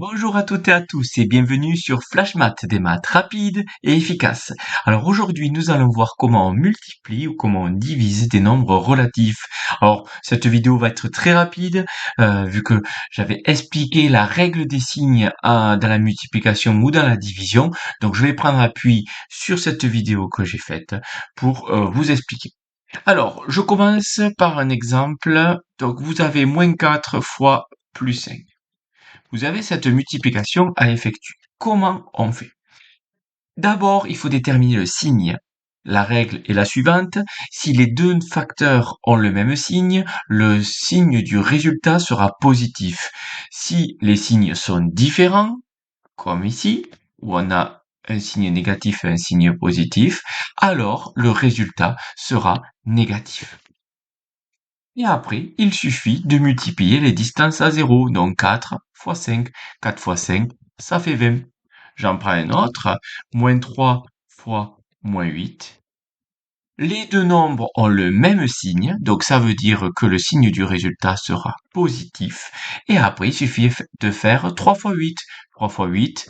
Bonjour à toutes et à tous et bienvenue sur Flash Math, des maths rapides et efficaces. Alors aujourd'hui nous allons voir comment on multiplie ou comment on divise des nombres relatifs. Alors cette vidéo va être très rapide vu que j'avais expliqué la règle des signes dans la multiplication ou dans la division. Donc je vais prendre appui sur cette vidéo que j'ai faite pour vous expliquer. Alors je commence par un exemple. Donc vous avez moins 4 fois plus 5. Vous avez cette multiplication à effectuer. Comment on fait? D'abord, il faut déterminer le signe. La règle est la suivante. Si les deux facteurs ont le même signe, le signe du résultat sera positif. Si les signes sont différents, comme ici, où on a un signe négatif et un signe positif, alors le résultat sera négatif. Et après, il suffit de multiplier les distances à zéro. Donc 4 fois 5, 4 fois 5, ça fait 20. J'en prends un autre, moins 3 fois moins 8. Les deux nombres ont le même signe, donc ça veut dire que le signe du résultat sera positif. Et après, il suffit de faire 3 fois 8. 3 fois 8,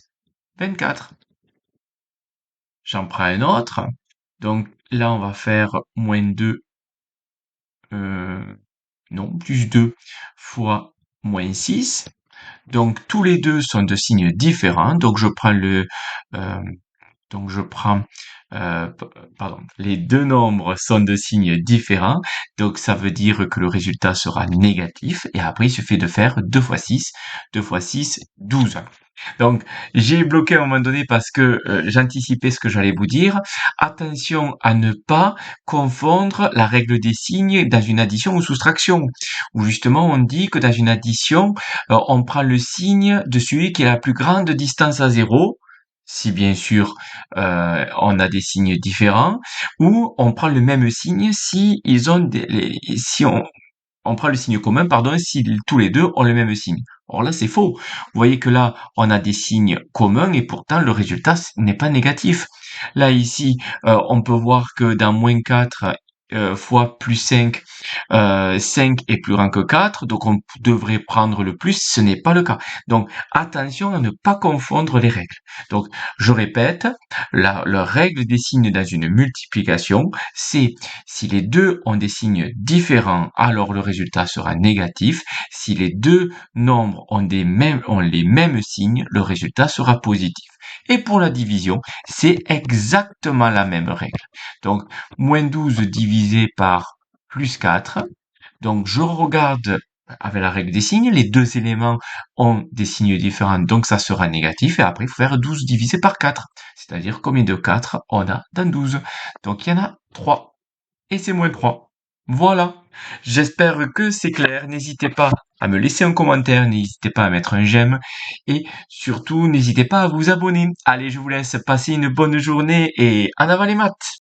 24. J'en prends un autre. Donc là, on va faire moins 2 non, plus 2 fois moins 6. Donc tous les deux sont de signes différents. Donc je prends euh, donc je prends, pardon, les deux nombres sont de signes différents. Donc ça veut dire que le résultat sera négatif. Et après, il suffit de faire 2 fois 6. 2 fois 6, 12. Donc, j'ai bloqué à un moment donné parce que j'anticipais ce que j'allais vous dire. Attention à ne pas confondre la règle des signes dans une addition ou soustraction. Où justement, on dit que dans une addition, on prend le signe de celui qui a la plus grande distance à zéro, si bien sûr on a des signes différents, ou on prend le même signe si ils ont si on prend le signe commun, pardon, si tous les deux ont le même signe. Or là, c'est faux. Vous voyez que là, on a des signes communs et pourtant le résultat n'est pas négatif. Là, ici, on peut voir que dans moins 4 fois plus 5, 5 est plus grand que 4, donc on devrait prendre le plus, ce n'est pas le cas. Donc attention à ne pas confondre les règles. Donc je répète, la règle des signes dans une multiplication, c'est si les deux ont des signes différents, alors le résultat sera négatif. Si les deux nombres ont les mêmes signes, le résultat sera positif. Et pour la division, c'est exactement la même règle. Donc, moins 12 divisé par plus 4. Donc, je regarde avec la règle des signes, les deux éléments ont des signes différents, donc ça sera négatif. Et après, il faut faire 12 divisé par 4. C'est-à-dire combien de 4 on a dans 12. Donc, il y en a 3 et c'est moins 3. Voilà. J'espère que c'est clair. N'hésitez pas à me laisser un commentaire, n'hésitez pas à mettre un j'aime et surtout n'hésitez pas à vous abonner. Allez, je vous laisse passer une bonne journée et en avant les maths.